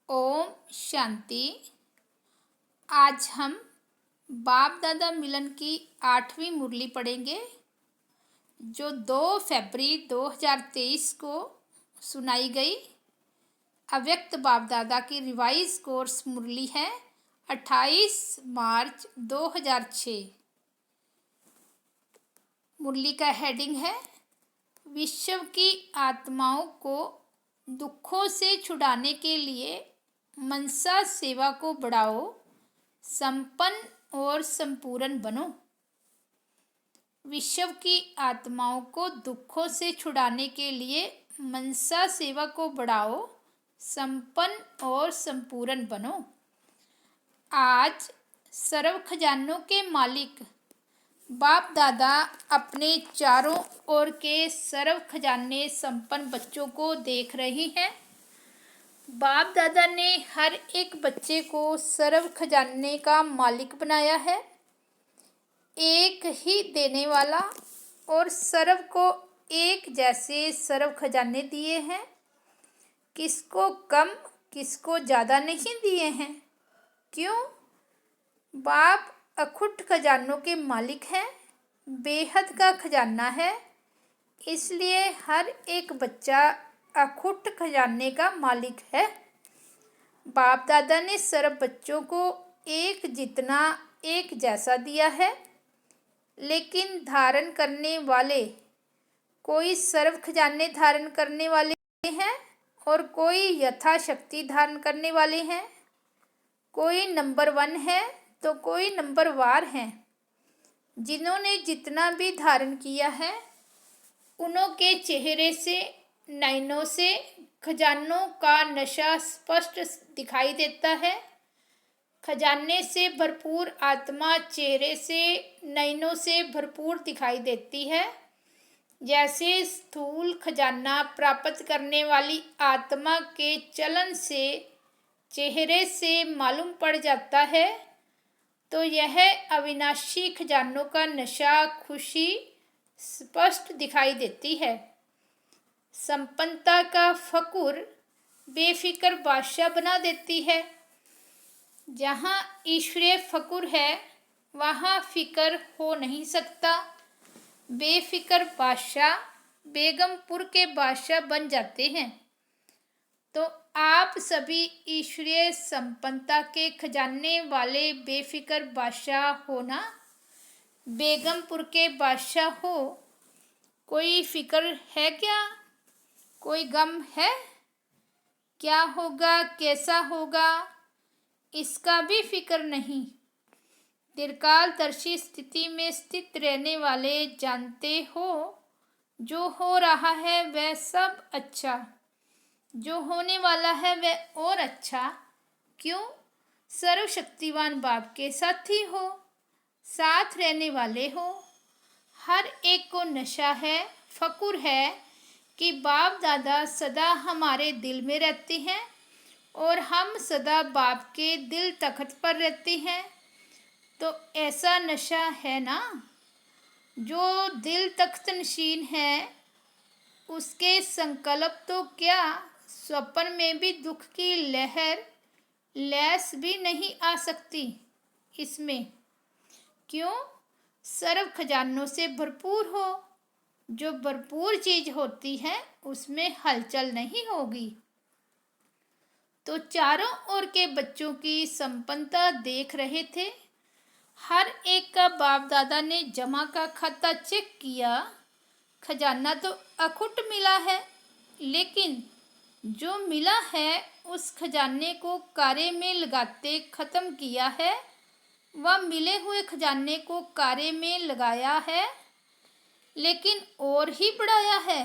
ओम शांति। आज हम बाप दादा मिलन की 8वीं मुरली पढ़ेंगे जो 2 फरवरी 2023 को सुनाई गई। अव्यक्त बाप दादा की रिवाइज कोर्स मुरली है 28 मार्च 2006। मुरली का हेडिंग है विश्व की आत्माओं को दुखों से छुड़ाने के लिए मनसा सेवा को बढ़ाओ, संपन्न और संपूर्ण बनो। विश्व की आत्माओं को दुखों से छुड़ाने के लिए मनसा सेवा को बढ़ाओ, संपन्न और संपूर्ण बनो। आज सर्व खजानों के मालिक बाप दादा अपने चारों ओर के सर्व खजाने संपन्न बच्चों को देख रहे हैं। बाप दादा ने हर एक बच्चे को सर्व खजाने का मालिक बनाया है, एक ही देने वाला, और सर्व को एक जैसे सर्व खजाने दिए हैं। किसको कम किसको ज़्यादा नहीं दिए हैं। क्यों? बाप अखुट खजानों के मालिक हैं, बेहद का खजाना है, इसलिए हर एक बच्चा अखुट खजाने का मालिक है। बाप दादा ने सर्व बच्चों को एक जितना एक जैसा दिया है, लेकिन धारण करने वाले कोई सर्व खजाने धारण करने वाले हैं और कोई यथाशक्ति धारण करने वाले हैं। कोई नंबर 1 है तो कोई नंबर वार हैं। जिन्होंने जितना भी धारण किया है उन्हों के चेहरे से, नयनों से खजानों का नशा स्पष्ट दिखाई देता है। खजाने से भरपूर आत्मा चेहरे से, नयनों से भरपूर दिखाई देती है। जैसे स्थूल खजाना प्राप्त करने वाली आत्मा के चलन से चेहरे से मालूम पड़ जाता है, तो यह अविनाशी खजानों का नशा खुशी स्पष्ट दिखाई देती है। संपन्नता का फकुर बेफिक्र बादशाह बना देती है। जहाँ ईश्वरीय फकुर है वहाँ फिक्र हो नहीं सकता। बेफिक्र बादशाह बेगमपुर के बादशाह बन जाते हैं। तो आप सभी ईश्वरीय संपन्नता के खजाने वाले बेफिक्र बादशाह हो ना। बेगमपुर के बादशाह हो। कोई फिक्र है क्या? कोई गम है? क्या होगा, कैसा होगा, इसका भी फिक्र नहीं। दीर्घकालदर्शी स्थिति में स्थित रहने वाले जानते हो जो हो रहा है वह सब अच्छा, जो होने वाला है वह और अच्छा। क्यों? सर्वशक्तिवान बाप के साथी हो, साथ रहने वाले हो। हर एक को नशा है, फकुर है कि बाप दादा सदा हमारे दिल में रहते हैं और हम सदा बाप के दिल तख्त पर रहते हैं। तो ऐसा नशा है ना। जो दिल तख्त नशीन है उसके संकल्प तो क्या स्वप्न में भी दुख की लहर लैस भी नहीं आ सकती इसमें। क्यों? सर्व खजानों से भरपूर हो। जो भरपूर चीज होती है उसमें हलचल नहीं होगी। तो चारों ओर के बच्चों की संपन्नता देख रहे थे। हर एक का बाप दादा ने जमा का खाता चेक किया। खजाना तो अखुट मिला है, लेकिन जो मिला है उस खजाने को कार्य में लगाते खत्म किया है, वह मिले हुए खजाने को कार्य में लगाया है, लेकिन और ही बढ़ाया है।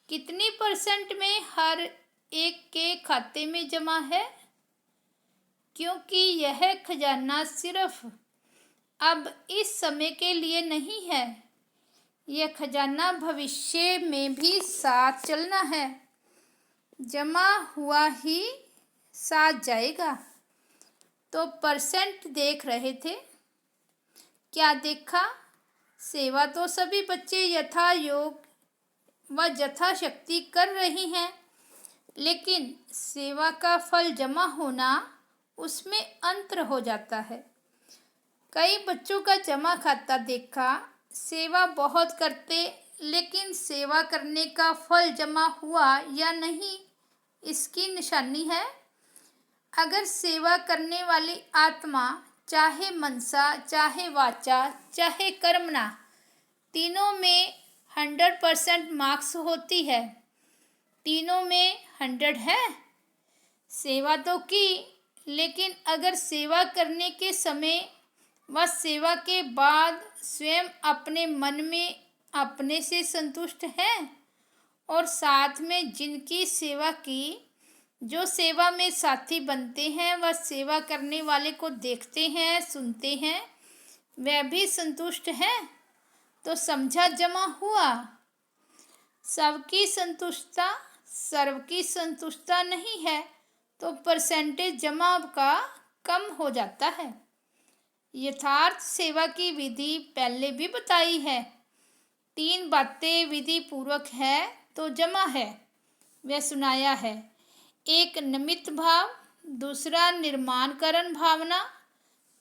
कितनी % में हर एक के खाते में जमा है? क्योंकि यह खजाना सिर्फ अब इस समय के लिए नहीं है, यह खजाना भविष्य में भी साथ चलना है। जमा हुआ ही साथ जाएगा। तो % देख रहे थे। क्या देखा? सेवा तो सभी बच्चे यथा योग व यथाशक्ति कर रही हैं, लेकिन सेवा का फल जमा होना, उसमें अंतर हो जाता है। कई बच्चों का जमा खाता देखा, सेवा बहुत करते, लेकिन सेवा करने का फल जमा हुआ या नहीं, इसकी निशानी है। अगर सेवा करने वाली आत्मा चाहे मनसा, चाहे वाचा, चाहे कर्मणा, तीनों में 100% मार्क्स होती है, तीनों में 100 है, सेवा तो की, लेकिन अगर सेवा करने के समय व सेवा के बाद स्वयं अपने मन में अपने से संतुष्ट है और साथ में जिनकी सेवा की, जो सेवा में साथी बनते हैं व सेवा करने वाले को देखते हैं, सुनते हैं, वह भी संतुष्ट है, तो समझा जमा हुआ। सबकी संतुष्टता सर्व की संतुष्टता नहीं है, तो परसेंटेज जमा का कम हो जाता है। यथार्थ सेवा की विधि पहले भी बताई है। 3 बातें विधि पूर्वक है तो जमा है, वह सुनाया है। एक निमित्त भाव, दूसरा निर्माणकरण भावना,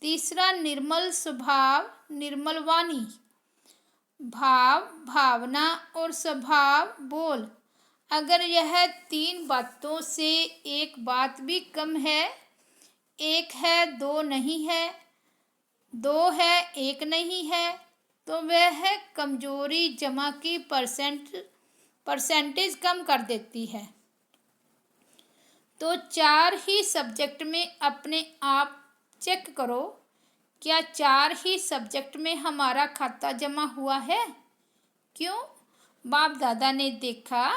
तीसरा निर्मल स्वभाव, निर्मल वाणी। भाव, भावना और स्वभाव, बोल। अगर यह 3 बातों से एक बात भी कम है, एक है 2 नहीं है, 2 है 1 नहीं है, तो वह है कमजोरी जमा की परसेंटेज कम कर देती है। तो 4 ही सब्जेक्ट में अपने आप चेक करो, क्या 4 ही सब्जेक्ट में हमारा खाता जमा हुआ है? क्यों? बाप दादा ने देखा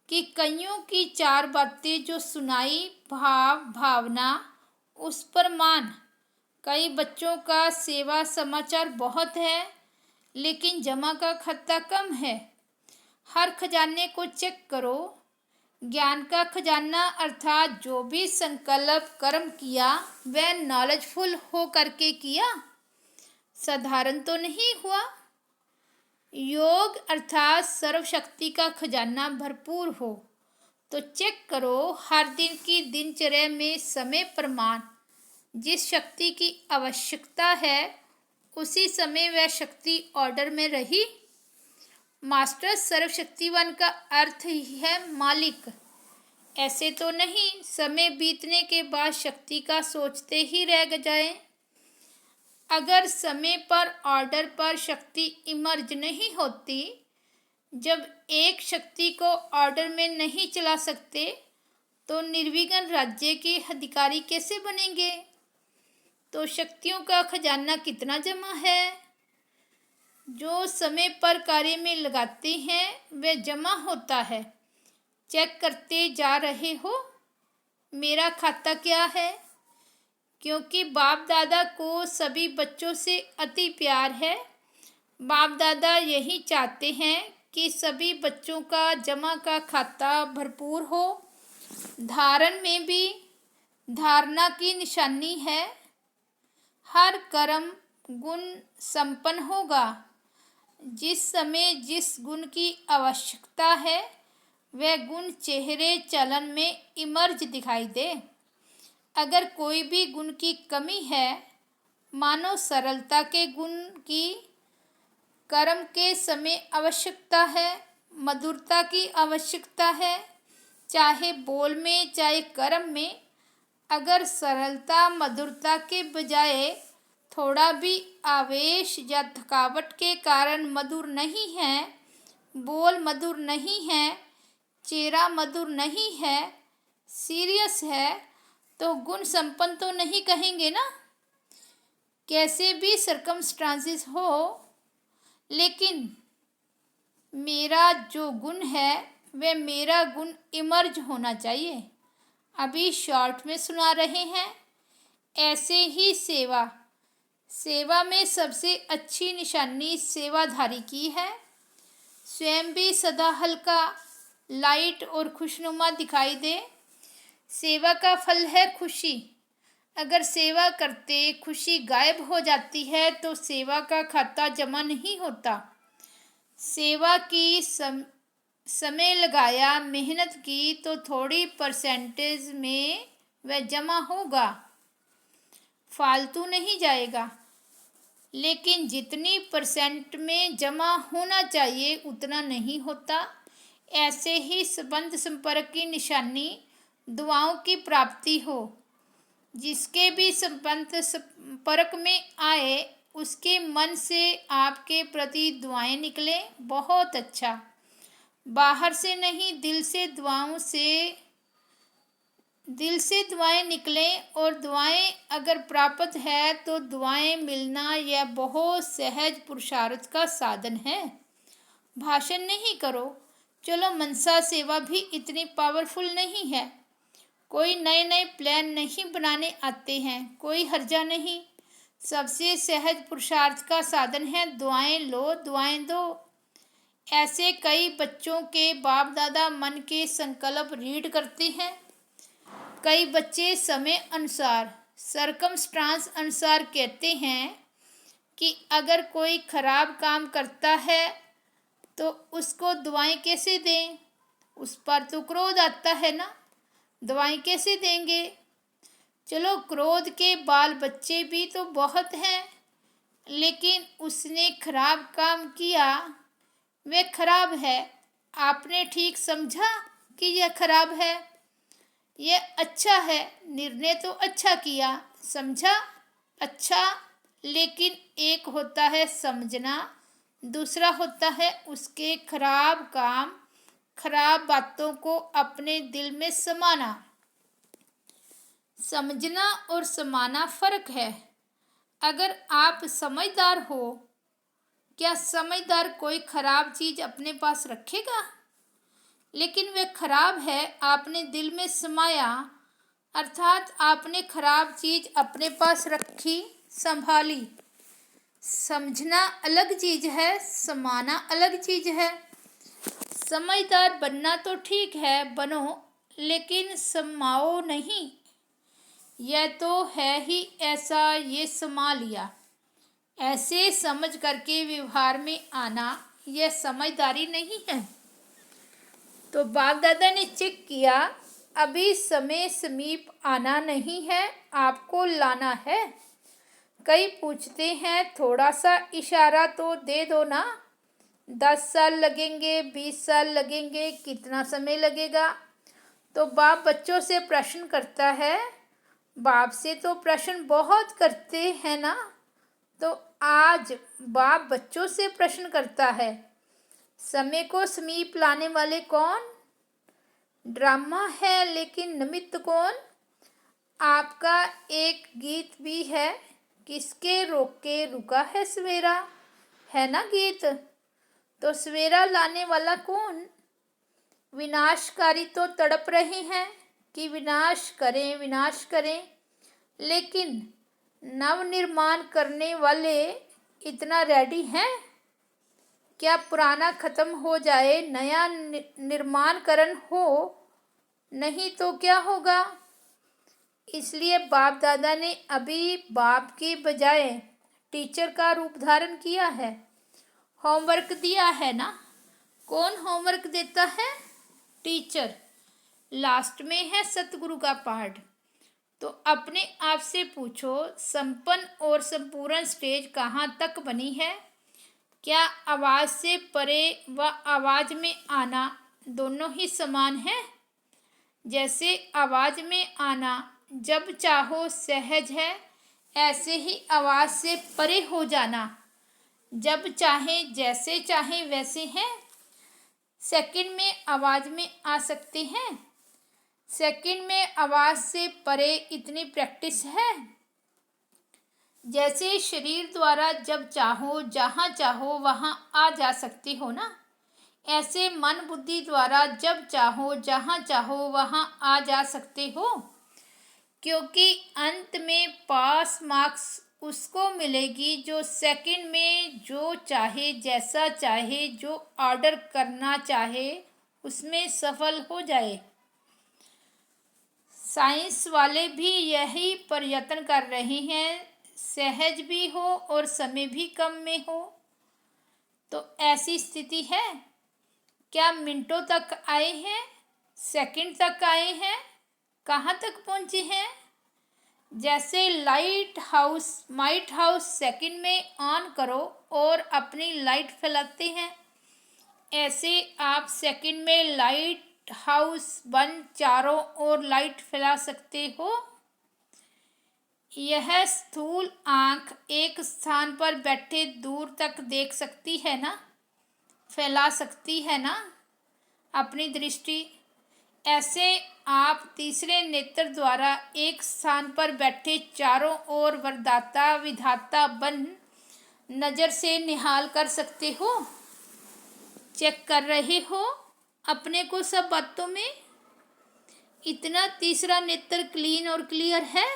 कि कईयों की 4 बातें जो सुनाई, भाव, भावना, उस पर मान। कई बच्चों का सेवा समाचार बहुत है, लेकिन जमा का खाता कम है। हर खजाने को चेक करो। ज्ञान का खजाना अर्थात जो भी संकल्प कर्म किया, वह नॉलेजफुल हो करके किया, साधारण तो नहीं हुआ। योग अर्थात सर्वशक्ति का खजाना भरपूर हो, तो चेक करो हर दिन की दिनचर्या में समय प्रमाण, जिस शक्ति की आवश्यकता है उसी समय वह शक्ति ऑर्डर में रही। मास्टर सर्वशक्तिवान का अर्थ ही है मालिक। ऐसे तो नहीं समय बीतने के बाद शक्ति का सोचते ही रह जाए। अगर समय पर ऑर्डर पर शक्ति इमर्ज नहीं होती, जब एक शक्ति को ऑर्डर में नहीं चला सकते, तो निर्विघ्न राज्य के अधिकारी कैसे बनेंगे? तो शक्तियों का खजाना कितना जमा है? जो समय पर कार्य में लगाते हैं वह जमा होता है। चेक करते जा रहे हो, मेरा खाता क्या है? क्योंकि बाप दादा को सभी बच्चों से अति प्यार है। बाप दादा यही चाहते हैं कि सभी बच्चों का जमा का खाता भरपूर हो। धारण में भी धारणा की निशानी है। हर कर्म गुण संपन्न होगा। जिस समय जिस गुण की आवश्यकता है, वह गुण चेहरे चलन में इमर्ज दिखाई दे। अगर कोई भी गुण की कमी है, मानो सरलता के गुण की कर्म के समय आवश्यकता है, मधुरता की आवश्यकता है, चाहे बोल में चाहे कर्म में। अगर सरलता मधुरता के बजाय थोड़ा भी आवेश या थकावट के कारण मधुर नहीं है, बोल मधुर नहीं है, चेहरा मधुर नहीं है, सीरियस है, तो गुण संपन्न तो नहीं कहेंगे ना। कैसे भी सर्कमस्टांसेस हो, लेकिन मेरा जो गुण है वह मेरा गुण इमर्ज होना चाहिए। अभी शॉर्ट में सुना रहे हैं। ऐसे ही सेवा में सबसे अच्छी निशानी सेवाधारी की है। स्वयं भी सदा हल्का, लाइट और खुशनुमा दिखाई दे। सेवा का फल है खुशी। अगर सेवा करते खुशी गायब हो जाती है, तो सेवा का खाता जमा नहीं होता। सेवा की समय लगाया, मेहनत की तो थोड़ी परसेंटेज में वह जमा होगा, फालतू नहीं जाएगा। लेकिन जितनी परसेंट में जमा होना चाहिए उतना नहीं होता। ऐसे ही संबंध संपर्क की निशानी दुआओं की प्राप्ति हो। जिसके भी संबंध संपर्क में आए उसके मन से आपके प्रति दुआएं निकले, बहुत अच्छा। बाहर से नहीं, दिल से दुआएं निकलें। और दुआएं अगर प्राप्त है तो दुआएं मिलना यह बहुत सहज पुरुषार्थ का साधन है। भाषण नहीं करो। चलो, मनसा सेवा भी इतनी पावरफुल नहीं है। कोई नए नए प्लान नहीं बनाने आते हैं, कोई हर्जा नहीं। सबसे सहज पुरुषार्थ का साधन है दुआएं लो, दुआएं दो। ऐसे कई बच्चों के बाप दादा मन के संकल्प रीड करते हैं। कई बच्चे समय अनुसार, सरकमस्टांस अनुसार कहते हैं कि अगर कोई खराब काम करता है तो उसको दुआएं कैसे दें, उस पर तो क्रोध आता है ना, दुआएं कैसे देंगे। चलो, क्रोध के बाल बच्चे भी तो बहुत हैं, लेकिन उसने खराब काम किया, वह खराब है। आपने ठीक समझा कि यह खराब है, यह अच्छा है, निर्णय तो अच्छा किया, समझा, अच्छा। लेकिन एक होता है समझना, दूसरा होता है उसके खराब काम, खराब बातों को अपने दिल में समाना। समझना और समाना फर्क है। अगर आप समझदार हो, क्या समझदार कोई खराब चीज अपने पास रखेगा? लेकिन वह खराब है, आपने दिल में समाया, अर्थात आपने खराब चीज अपने पास रखी, संभाली। समझना अलग चीज है, समाना अलग चीज है। समझदार बनना तो ठीक है, बनो, लेकिन समाओ नहीं। यह तो है ही ऐसा, ये समा लिया। ऐसे समझ करके व्यवहार में आना यह समझदारी नहीं है। तो बाप दादा ने चेक किया, अभी समय समीप आना नहीं है, आपको लाना है। कई पूछते हैं थोड़ा सा इशारा तो दे दो ना, 10 साल लगेंगे, 20 साल लगेंगे, कितना समय लगेगा? तो बाप बच्चों से प्रश्न करता है। बाप से तो प्रश्न बहुत करते हैं ना, तो आज बाप बच्चों से प्रश्न करता है। समय को समीप लाने वाले कौन? ड्रामा है, लेकिन निमित्त कौन? आपका एक गीत भी है, किसके रोके रुका है सवेरा, है ना गीत? तो सवेरा लाने वाला कौन? विनाशकारी तो तड़प रहे हैं कि विनाश करें, विनाश करें, लेकिन नव निर्माण करने वाले इतना रेडी हैं? क्या पुराना खत्म हो जाए, नया निर्माणकरण हो? नहीं तो क्या होगा? इसलिए बाप दादा ने अभी बाप के बजाय टीचर का रूप धारण किया है। होमवर्क दिया है ना। कौन होमवर्क देता है? टीचर। लास्ट में है सतगुरु का पाठ। तो अपने आप से पूछो, संपन्न और संपूर्ण स्टेज कहाँ तक बनी है? क्या आवाज़ से परे व आवाज़ में आना दोनों ही समान है? जैसे आवाज़ में आना जब चाहो सहज है, ऐसे ही आवाज़ से परे हो जाना जब चाहे, जैसे चाहे वैसे है। सेकंड में आवाज़ में आ सकते हैं, सेकंड में आवाज़ से परे इतनी प्रैक्टिस है। जैसे शरीर द्वारा जब चाहो जहाँ चाहो वहाँ आ जा सकते हो ना, ऐसे मन बुद्धि द्वारा जब चाहो जहाँ चाहो वहाँ आ जा सकते हो। क्योंकि अंत में पास मार्क्स उसको मिलेगी जो सेकंड में जो चाहे, जैसा चाहे, जो ऑर्डर करना चाहे उसमें सफल हो जाए। साइंस वाले भी यही प्रयत्न कर रहे हैं, सहज भी हो और समय भी कम में हो। तो ऐसी स्थिति है। क्या मिनटों तक आए हैं, सेकंड तक आए हैं, कहाँ तक पहुँचे हैं? जैसे माइट हाउस सेकंड में ऑन करो और अपनी लाइट फैलाते हैं, ऐसे आप सेकंड में लाइट हाउस बन चारों ओर लाइट फैला सकते हो। यह स्थूल आँख एक स्थान पर बैठे दूर तक देख सकती है ना, फैला सकती है ना अपनी दृष्टि। ऐसे आप तीसरे नेत्र द्वारा एक स्थान पर बैठे चारों ओर वरदाता विधाता बन नज़र से निहाल कर सकते हो। चेक कर रहे हो अपने को सब बातों में। इतना तीसरा नेत्र क्लीन और क्लियर है।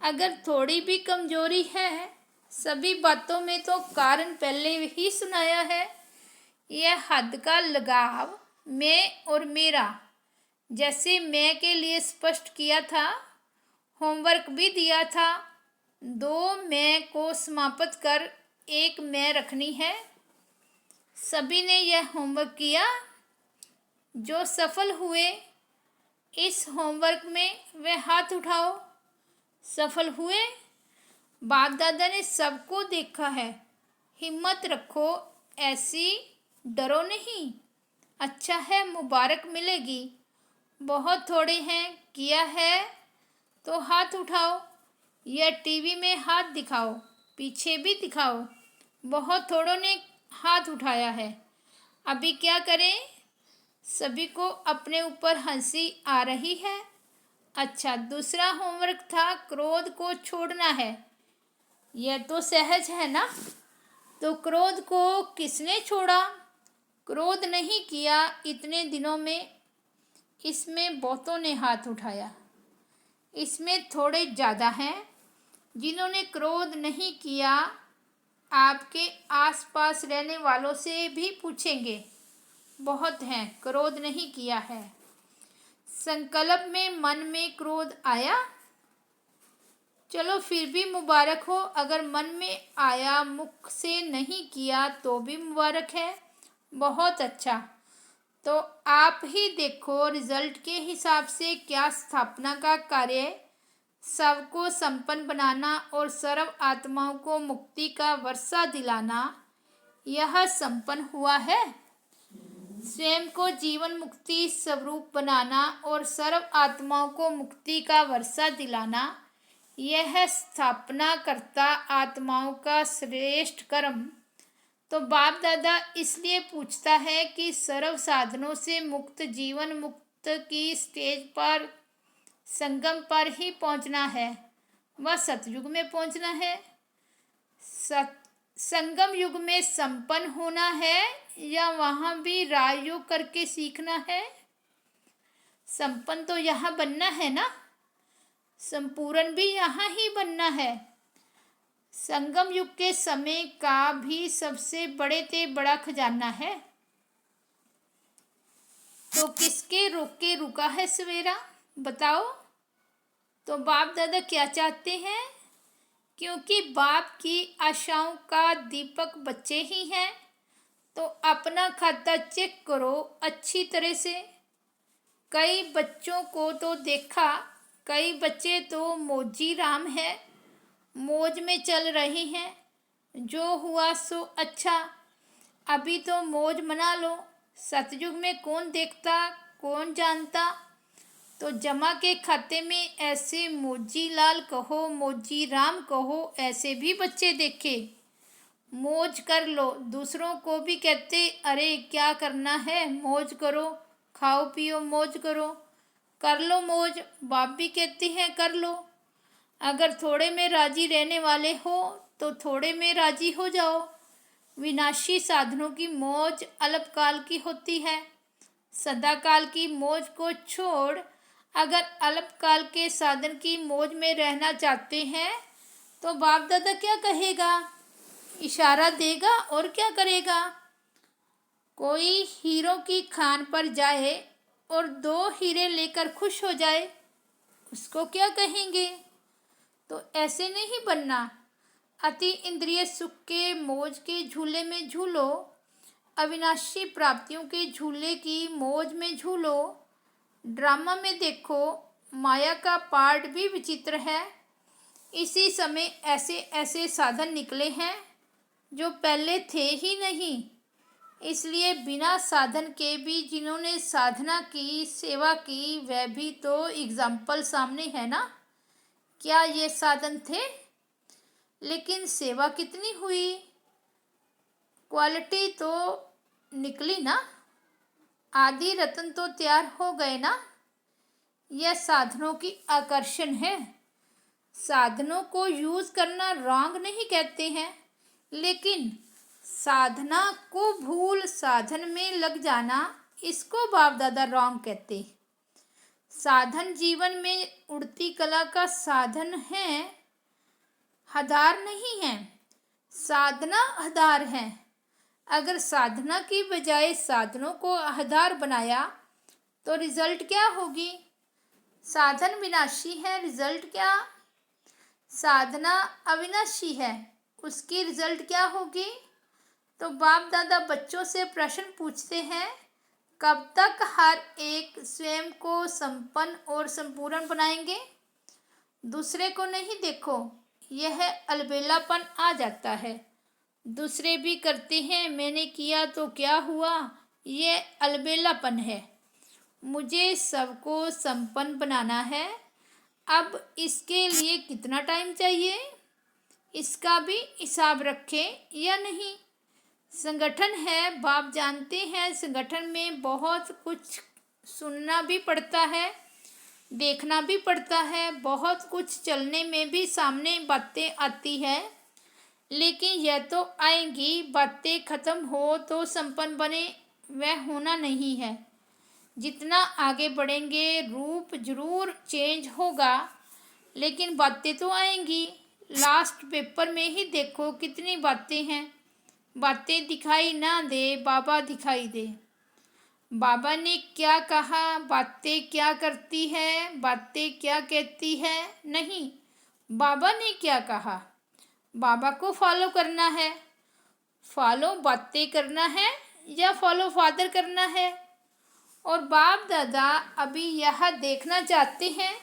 अगर थोड़ी भी कमजोरी है सभी बातों में तो कारण पहले ही सुनाया है। यह हद का लगाव मैं और मेरा, जैसे मैं के लिए स्पष्ट किया था, होमवर्क भी दिया था। 2 मैं को समाप्त कर 1 मैं रखनी है। सभी ने यह होमवर्क किया। जो सफल हुए इस होमवर्क में वे हाथ उठाओ। सफल हुए? बाप दादा ने सबको देखा है। हिम्मत रखो, ऐसी डरो नहीं। अच्छा है, मुबारक मिलेगी। बहुत थोड़े हैं, किया है तो हाथ उठाओ या टीवी में हाथ दिखाओ, पीछे भी दिखाओ। बहुत थोड़ों ने हाथ उठाया है। अभी क्या करें? सभी को अपने ऊपर हंसी आ रही है। अच्छा, दूसरा होमवर्क था क्रोध को छोड़ना है। यह तो सहज है ना। तो क्रोध को किसने छोड़ा? क्रोध नहीं किया इतने दिनों में। इसमें बहुतों ने हाथ उठाया। इसमें थोड़े ज़्यादा हैं जिन्होंने क्रोध नहीं किया। आपके आसपास रहने वालों से भी पूछेंगे, बहुत हैं क्रोध नहीं किया है। संकल्प में मन में क्रोध आया? चलो फिर भी मुबारक हो। अगर मन में आया, मुख से नहीं किया तो भी मुबारक है। बहुत अच्छा। तो आप ही देखो रिजल्ट के हिसाब से क्या स्थापना का कार्य सबको संपन्न बनाना और सर्व आत्माओं को मुक्ति का वर्षा दिलाना यह संपन्न हुआ है। स्वयं को जीवन मुक्ति स्वरूप बनाना और सर्व आत्माओं को मुक्ति का वर्षा दिलाना यह स्थापना करता आत्माओं का श्रेष्ठ कर्म। तो बाप दादा इसलिए पूछता है कि सर्व साधनों से मुक्त जीवन मुक्त की स्टेज पर संगम पर ही पहुंचना है। वह सतयुग में पहुंचना है। संगम युग में संपन्न होना है या वहाँ भी राजयोग करके सीखना है? संपन्न तो यहाँ बनना है ना, संपूर्ण भी यहाँ ही बनना है। संगम युग के समय का भी सबसे बड़े ते बड़ा खजाना है। तो किसके रोक के रुका है सवेरा, बताओ। तो बाप दादा क्या चाहते हैं? क्योंकि बाप की आशाओं का दीपक बच्चे ही हैं, तो अपना खाता चेक करो अच्छी तरह से। कई बच्चों को तो देखा, कई बच्चे तो मौजी राम है, मौज में चल रहे हैं। जो हुआ सो अच्छा, अभी तो मौज मना लो। सतयुग में कौन देखता, कौन जानता। तो जमा के खाते में ऐसे मौजी लाल कहो, मौजी राम कहो, ऐसे भी बच्चे देखे। मौज कर लो। दूसरों को भी कहते, अरे क्या करना है, मौज करो, खाओ पियो मौज करो, कर लो मौज। बाप भी कहते हैं कर लो। अगर थोड़े में राजी रहने वाले हो तो थोड़े में राजी हो जाओ। विनाशी साधनों की मौज अल्पकाल की होती है। सदाकाल की मौज को छोड़ अगर अल्पकाल के साधन की मौज में रहना चाहते हैं तो बाप दादा क्या कहेगा? इशारा देगा और क्या करेगा? कोई हीरो की खान पर जाए और 2 हीरे लेकर खुश हो जाए, उसको क्या कहेंगे? तो ऐसे नहीं बनना। अति इंद्रिय सुख के मौज के झूले में झूलो। अविनाशी प्राप्तियों के झूले की मौज में झूलो। ड्रामा में देखो, माया का पार्ट भी विचित्र है। इसी समय ऐसे ऐसे साधन निकले हैं जो पहले थे ही नहीं। इसलिए बिना साधन के भी जिन्होंने साधना की, सेवा की, वह भी तो एग्जाम्पल सामने है ना। क्या ये साधन थे? लेकिन सेवा कितनी हुई? क्वालिटी तो निकली ना। आदि रत्न तो तैयार हो गए ना। यह साधनों की आकर्षण है। साधनों को यूज करना रॉन्ग नहीं कहते हैं, लेकिन साधना को भूल साधन में लग जाना, इसको बाप दादा रॉन्ग कहते। साधन जीवन में उड़ती कला का साधन है, आधार नहीं है। साधना आधार है। अगर साधना की बजाय साधनों को आधार बनाया तो रिजल्ट क्या होगी? साधन विनाशी है, रिजल्ट क्या? साधना अविनाशी है, उसकी रिजल्ट क्या होगी? तो बाप दादा बच्चों से प्रश्न पूछते हैं, कब तक हर एक स्वयं को संपन्न और संपूर्ण बनाएंगे? दूसरे को नहीं देखो, यह अलबेलापन आ जाता है। दूसरे भी करते हैं, मैंने किया तो क्या हुआ, यह अलबेलापन है। मुझे सबको संपन्न बनाना है। अब इसके लिए कितना टाइम चाहिए, इसका भी हिसाब रखें या नहीं। संगठन है, बाप जानते हैं, संगठन में बहुत कुछ सुनना भी पड़ता है, देखना भी पड़ता है, बहुत कुछ चलने में भी सामने बातें आती है। लेकिन यह तो आएंगी, बातें खत्म हो तो संपन्न बने, वह होना नहीं है। जितना आगे बढ़ेंगे रूप जरूर चेंज होगा, लेकिन बातें तो आएंगी। लास्ट पेपर में ही देखो कितनी बातें हैं। बातें दिखाई ना दे, बाबा दिखाई दे। बाबा ने क्या कहा, बातें क्या करती है, बातें क्या कहती है? नहीं, बाबा ने क्या कहा, बाबा को फॉलो करना है। फॉलो बातें करना है या फॉलो फादर करना है? और बाप दादा अभी यह देखना चाहते हैं,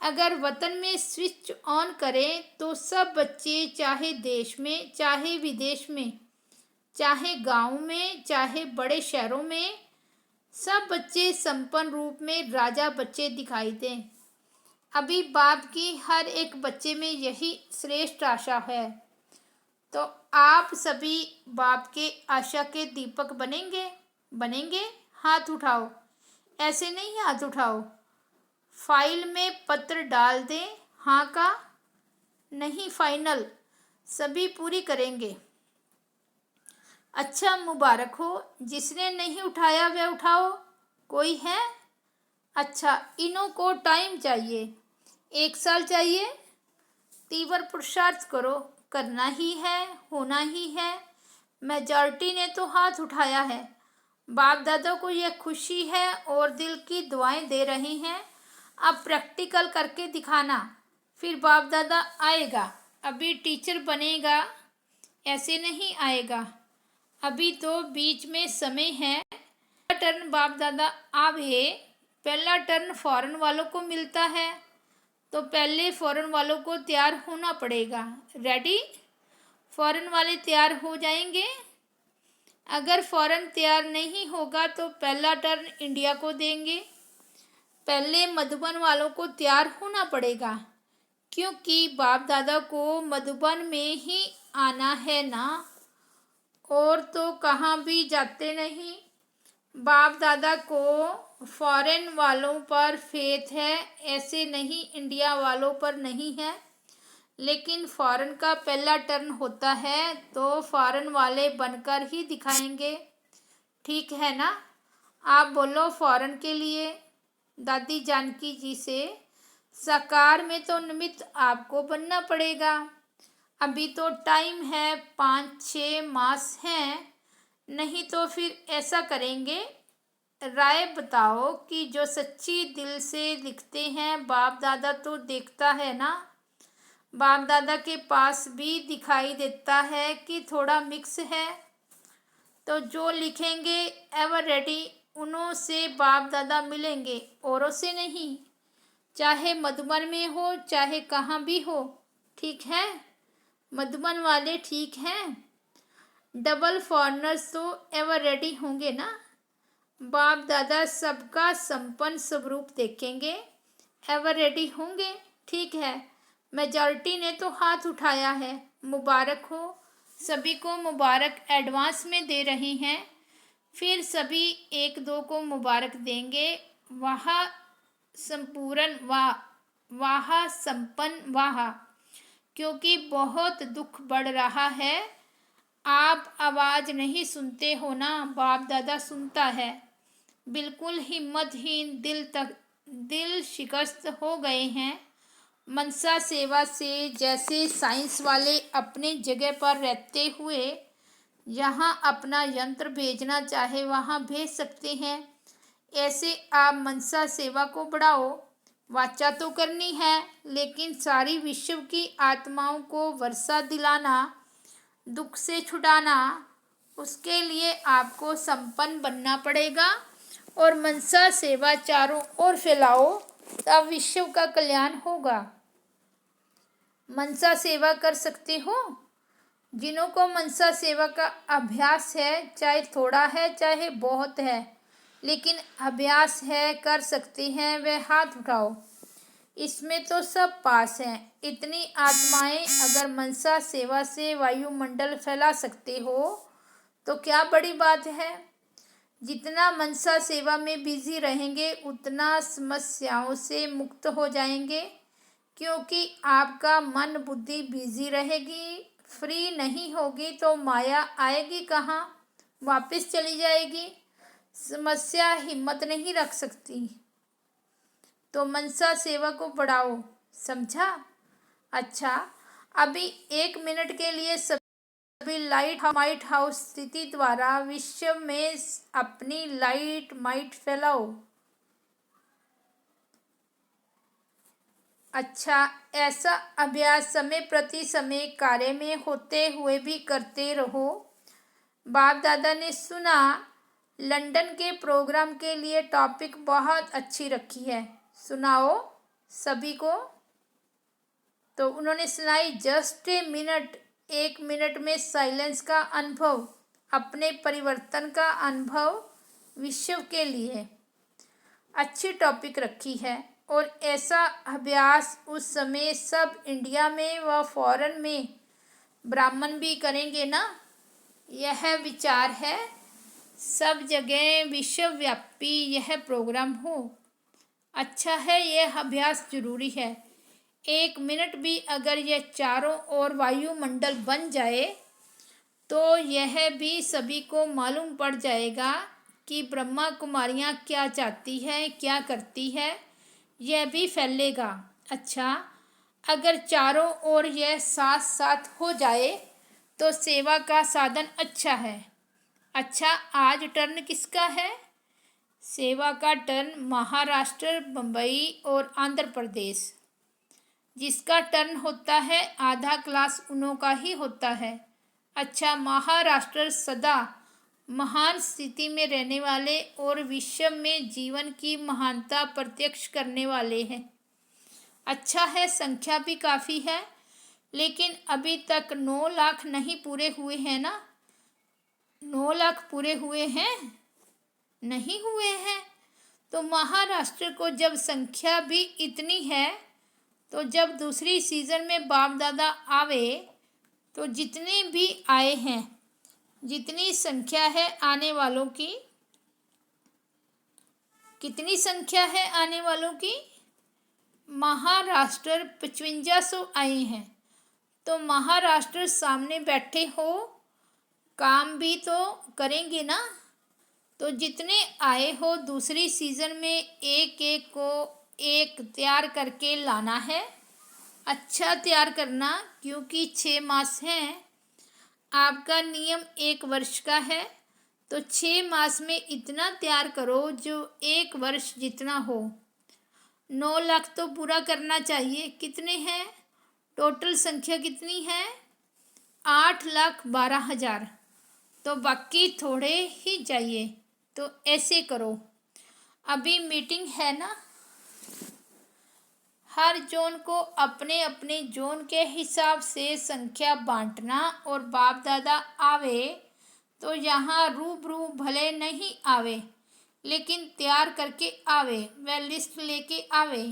अगर वतन में स्विच ऑन करें तो सब बच्चे, चाहे देश में चाहे विदेश में, चाहे गांव में चाहे बड़े शहरों में, सब बच्चे संपन्न रूप में राजा बच्चे दिखाई दें। अभी बाप की हर एक बच्चे में यही श्रेष्ठ आशा है। तो आप सभी बाप के आशा के दीपक बनेंगे? बनेंगे? हाथ उठाओ। ऐसे नहीं हाथ उठाओ, फाइल में पत्र डाल दें हाँ का, नहीं फाइनल। सभी पूरी करेंगे। अच्छा, मुबारक हो। जिसने नहीं उठाया वह उठाओ। कोई है? अच्छा, इन्हों को टाइम चाहिए, 1 साल चाहिए। तीव्र पुरुषार्थ करो, करना ही है, होना ही है। मेजॉरिटी ने तो हाथ उठाया है। बाप दादा को यह खुशी है और दिल की दुआएं दे रही हैं। अब प्रैक्टिकल करके दिखाना, फिर बाप दादा आएगा। अभी टीचर बनेगा, ऐसे नहीं आएगा। अभी तो बीच में समय है। पहला टर्न बाप दादा आवे, पहला टर्न फॉरेन वालों को मिलता है, तो पहले फॉरेन वालों को तैयार होना पड़ेगा। रेडी? फॉरेन वाले तैयार हो जाएंगे। अगर फॉरेन तैयार नहीं होगा तो पहला टर्न इंडिया को देंगे। पहले मधुबन वालों को तैयार होना पड़ेगा, क्योंकि बाप दादा को मधुबन में ही आना है ना, और तो कहाँ भी जाते नहीं। बाप दादा को फॉरेन वालों पर फेथ है, ऐसे नहीं इंडिया वालों पर नहीं है। लेकिन फॉरेन का पहला टर्न होता है तो फॉरेन वाले बनकर ही दिखाएंगे। ठीक है ना? आप बोलो फॉरेन के लिए दादी जानकी जी से। साकार में तो निमित्त आपको बनना पड़ेगा। अभी तो टाइम है, 5-6 मास हैं। नहीं तो फिर ऐसा करेंगे, राय बताओ कि जो सच्ची दिल से लिखते हैं, बाप दादा तो देखता है ना। बाप दादा के पास भी दिखाई देता है कि थोड़ा मिक्स है। तो जो लिखेंगे एवर रेडी उन्हों से बाप दादा मिलेंगे, औरों से नहीं, चाहे मधुबन में हो चाहे कहाँ भी हो। ठीक है, मधुबन वाले ठीक हैं। डबल फॉरनर्स तो एवर रेडी होंगे ना। बाप दादा सबका संपन्न स्वरूप देखेंगे, एवर रेडी होंगे। ठीक है, मेजॉरिटी ने तो हाथ उठाया है, मुबारक हो। सभी को मुबारक एडवांस में दे रहे हैं, फिर सभी एक दो को मुबारक देंगे। वाह संपूर्ण, वाह वाह संपन्न, वाह। क्योंकि बहुत दुख बढ़ रहा है। आप आवाज़ नहीं सुनते हो ना, बाप दादा सुनता है। बिल्कुल हिम्मतहीन, दिल शिकस्त हो गए हैं। मनसा सेवा से जैसे साइंस वाले अपने जगह पर रहते हुए यहाँ अपना यंत्र भेजना चाहे वहाँ भेज सकते हैं, ऐसे आप मनसा सेवा को बढ़ाओ। वाचा तो करनी है, लेकिन सारी विश्व की आत्माओं को वर्षा दिलाना, दुख से छुड़ाना, उसके लिए आपको संपन्न बनना पड़ेगा और मनसा सेवा चारों ओर फैलाओ, तब विश्व का कल्याण होगा। मनसा सेवा कर सकते हो? जिन्हों को मनसा सेवा का अभ्यास है, चाहे थोड़ा है चाहे बहुत है, लेकिन अभ्यास है, कर सकते हैं, वे हाथ उठाओ। इसमें तो सब पास हैं। इतनी आत्माएं अगर मनसा सेवा से वायुमंडल फैला सकते हो तो क्या बड़ी बात है। जितना मनसा सेवा में बिजी रहेंगे उतना समस्याओं से मुक्त हो जाएंगे, क्योंकि आपका मन बुद्धि बिजी रहेगी। फ्री नहीं होगी तो माया आएगी कहाँ, वापस चली जाएगी। समस्या हिम्मत नहीं रख सकती, तो मनसा सेवा को बढ़ाओ, समझा? अच्छा, अभी 1 मिनट के लिए सभी लाइट हाउस स्थिति द्वारा विश्व में अपनी लाइट माइट फैलाओ। अच्छा, ऐसा अभ्यास समय प्रति समय कार्य में होते हुए भी करते रहो। बाप दादा ने सुना लंदन के प्रोग्राम के लिए टॉपिक बहुत अच्छी रखी है, सुनाओ सभी को। तो उन्होंने सुनाई, जस्ट ए मिनट, 1 मिनट में साइलेंस का अनुभव, अपने परिवर्तन का अनुभव विश्व के लिए। अच्छी टॉपिक रखी है, और ऐसा अभ्यास उस समय सब इंडिया में व फॉरेन में ब्राह्मण भी करेंगे ना। यह विचार है सब जगह विश्वव्यापी यह प्रोग्राम हो। अच्छा है, यह अभ्यास जरूरी है। 1 मिनट भी अगर यह चारों ओर वायुमंडल बन जाए तो यह भी सभी को मालूम पड़ जाएगा कि ब्रह्मा कुमारियाँ क्या चाहती है, क्या करती है, यह भी फैलेगा। अच्छा, अगर चारों ओर यह साथ साथ हो जाए तो सेवा का साधन अच्छा है। अच्छा, आज टर्न किसका है? सेवा का टर्न महाराष्ट्र, बम्बई और आंध्र प्रदेश। जिसका टर्न होता है आधा क्लास उन्हों का ही होता है। अच्छा, महाराष्ट्र सदा महान स्थिति में रहने वाले और विश्व में जीवन की महानता प्रत्यक्ष करने वाले हैं। अच्छा है, संख्या भी काफ़ी है, लेकिन अभी तक 9 लाख नहीं पूरे हुए हैं ना। 9 लाख पूरे हुए हैं? नहीं हुए हैं। तो महाराष्ट्र को जब संख्या भी इतनी है, तो जब दूसरी सीज़न में बाप दादा आवे तो जितने भी आए हैं, जितनी संख्या है आने वालों की, कितनी संख्या है आने वालों की? महाराष्ट्र 5500 आए हैं। तो महाराष्ट्र सामने बैठे हो, काम भी तो करेंगे ना। तो जितने आए हो दूसरी सीज़न में एक एक को एक तैयार करके लाना है। अच्छा तैयार करना, क्योंकि 6 मास हैं। आपका नियम 1 वर्ष का है, तो 6 मास में इतना तैयार करो जो 1 वर्ष जितना हो। 9 लाख तो पूरा करना चाहिए। कितने हैं टोटल संख्या, कितनी है? 8,12,000। तो बाकी थोड़े ही चाहिए। तो ऐसे करो, अभी मीटिंग है ना, हर जोन को अपने अपने जोन के हिसाब से संख्या बांटना, और बाप दादा आवे तो यहाँ रूबरू भले नहीं आवे, लेकिन तैयार करके आवे, वह लिस्ट लेके आवे।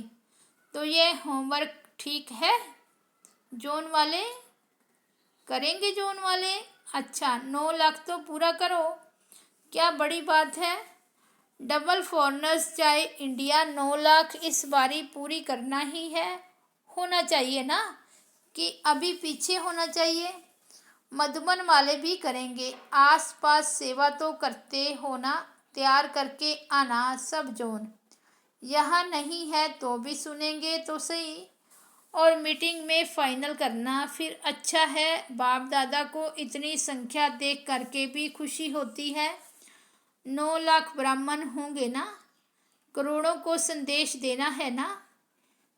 तो ये होमवर्क ठीक है? जोन वाले करेंगे? जोन वाले अच्छा, 9 लाख तो पूरा करो, क्या बड़ी बात है। डबल फॉरनर्स चाहे इंडिया, 9 लाख इस बारी पूरी करना ही है। होना चाहिए ना, कि अभी पीछे होना चाहिए। मधुबन वाले भी करेंगे, आस पास सेवा तो करते होना, तैयार करके आना सब जोन। यहाँ नहीं है तो भी सुनेंगे तो सही, और मीटिंग में फाइनल करना फिर। अच्छा है, बाप दादा को इतनी संख्या देख करके भी खुशी होती है। 9 लाख ब्राह्मण होंगे ना, करोड़ों को संदेश देना है ना।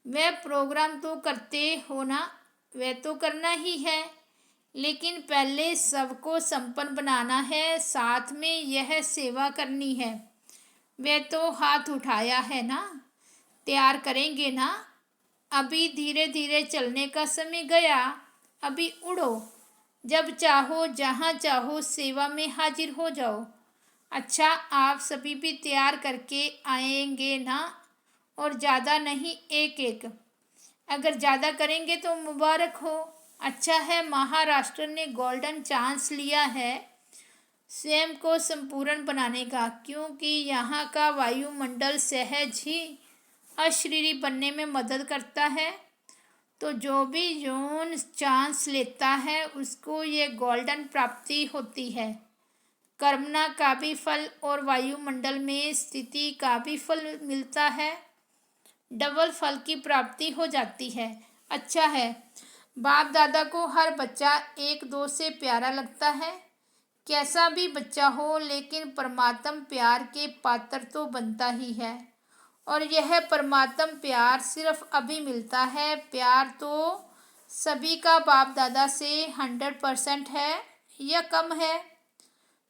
वह प्रोग्राम तो करते हो ना, वह तो करना ही है, लेकिन पहले सबको संपन्न बनाना है, साथ में यह सेवा करनी है। वह तो हाथ उठाया है ना, तैयार करेंगे ना। अभी धीरे धीरे चलने का समय गया, अभी उड़ो, जब चाहो जहाँ चाहो सेवा में हाजिर हो जाओ। अच्छा, आप सभी भी तैयार करके आएंगे ना, और ज़्यादा नहीं, एक एक। अगर ज़्यादा करेंगे तो मुबारक हो। अच्छा है, महाराष्ट्र ने गोल्डन चांस लिया है स्वयं को संपूर्ण बनाने का, क्योंकि यहाँ का वायुमंडल सहज ही अशरीरी बनने में मदद करता है। तो जो भी जोन चांस लेता है उसको ये गोल्डन प्राप्ति होती है। कर्मना का भी फल और वायुमंडल में स्थिति का भी फल मिलता है, डबल फल की प्राप्ति हो जाती है। अच्छा है, बाप दादा को हर बच्चा एक दो से प्यारा लगता है, कैसा भी बच्चा हो, लेकिन परमात्म प्यार के पात्र तो बनता ही है। और यह परमात्म प्यार सिर्फ अभी मिलता है। प्यार तो सभी का बाप दादा से 100% है या कम है?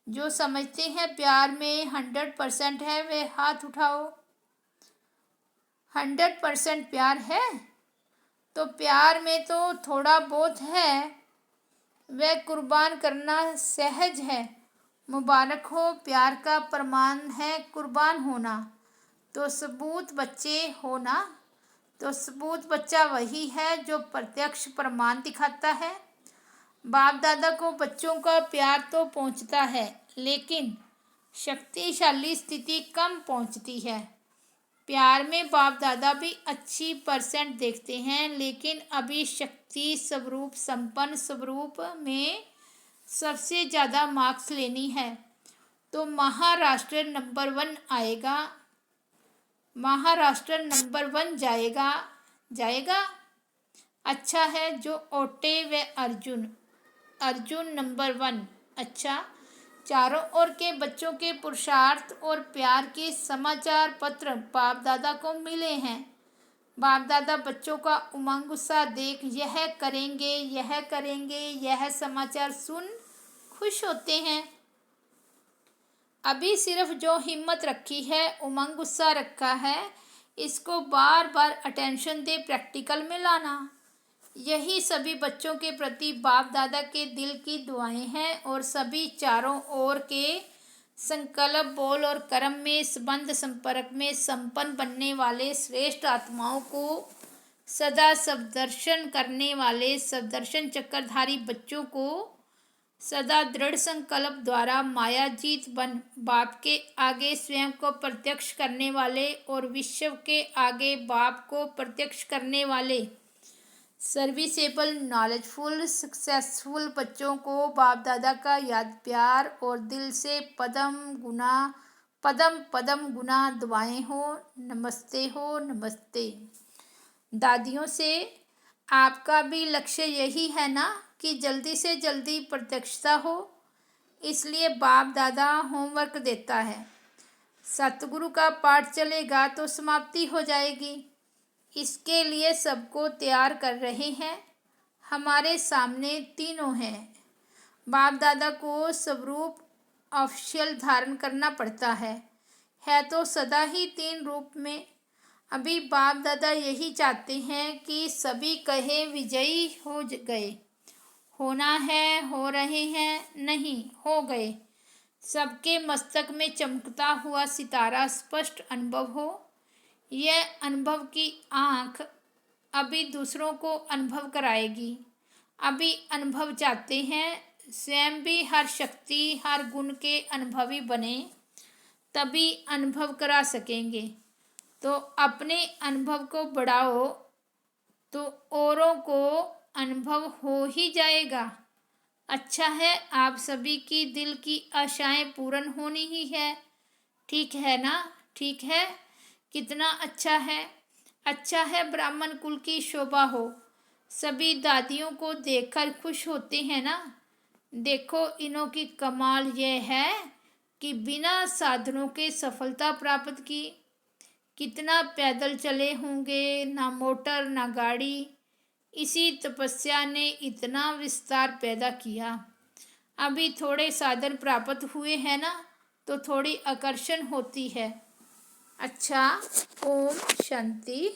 जो समझते हैं प्यार में 100% है वे हाथ उठाओ। 100% प्यार है? तो प्यार में तो थोड़ा बहुत है, वह कुर्बान करना सहज है। मुबारक हो, प्यार का प्रमाण है कुर्बान होना। तो सबूत बच्चे हो ना, तो सबूत बच्चा वही है जो प्रत्यक्ष प्रमाण दिखाता है। बाप दादा को बच्चों का प्यार तो पहुंचता है, लेकिन शक्तिशाली स्थिति कम पहुंचती है। प्यार में बाप दादा भी अच्छी % देखते हैं, लेकिन अभी शक्ति स्वरूप संपन्न स्वरूप में सबसे ज़्यादा मार्क्स लेनी है। तो महाराष्ट्र नंबर 1 आएगा, महाराष्ट्र नंबर 1 जाएगा। जाएगा? अच्छा है, जो ओटे व अर्जुन, अर्जुन नंबर 1। अच्छा, चारों ओर के बच्चों के पुरुषार्थ और प्यार के समाचार पत्र बाप दादा को मिले हैं। बाप दादा बच्चों का उमंग उत्साह देख यह करेंगे, यह करेंगे, यह समाचार सुन खुश होते हैं। अभी सिर्फ जो हिम्मत रखी है, उमंग उत्साह रखा है, इसको बार बार अटेंशन दे प्रैक्टिकल में लाना। यही सभी बच्चों के प्रति बाप दादा के दिल की दुआएं हैं, और सभी चारों ओर के संकल्प बोल और कर्म में संबंध संपर्क में संपन्न बनने वाले श्रेष्ठ आत्माओं को सदा सबदर्शन करने वाले सबदर्शन चक्रधारी बच्चों को सदा दृढ़ संकल्प द्वारा मायाजीत बन बाप के आगे स्वयं को प्रत्यक्ष करने वाले और विश्व के आगे बाप को प्रत्यक्ष करने वाले सर्विसेबल नॉलेजफुल सक्सेसफुल बच्चों को बाप दादा का याद प्यार और दिल से पदम पदम गुना दुआएं हो। नमस्ते हो, नमस्ते। दादियों से आपका भी लक्ष्य यही है ना, कि जल्दी से जल्दी प्रत्यक्षता हो, इसलिए बाप दादा होमवर्क देता है। सतगुरु का पाठ चलेगा तो समाप्ति हो जाएगी, इसके लिए सबको तैयार कर रहे हैं। हमारे सामने तीनों हैं, बाप दादा को स्वरूप ऑफिशियल धारण करना पड़ता है तो सदा ही 3 रूप में। अभी बाप दादा यही चाहते हैं कि सभी कहे विजयी हो गए। होना है, हो रहे हैं, नहीं हो गए। सबके मस्तक में चमकता हुआ सितारा स्पष्ट अनुभव हो। यह अनुभव की आँख अभी दूसरों को अनुभव कराएगी। अभी अनुभव चाहते हैं, स्वयं भी हर शक्ति हर गुण के अनुभवी बने, तभी अनुभव करा सकेंगे। तो अपने अनुभव को बढ़ाओ तो औरों को अनुभव हो ही जाएगा। अच्छा है, आप सभी की दिल की आशाएं पूर्ण होनी ही है। ठीक है ना? ठीक है, कितना अच्छा है। अच्छा है, ब्राह्मण कुल की शोभा हो। सभी दादियों को देखकर खुश होते हैं ना। देखो, इन्हों की कमाल यह है कि बिना साधनों के सफलता प्राप्त की। कितना पैदल चले होंगे, ना मोटर ना गाड़ी। इसी तपस्या ने इतना विस्तार पैदा किया। अभी थोड़े साधन प्राप्त हुए हैं ना, तो थोड़ी आकर्षण होती है। अच्छा, ओम शांति।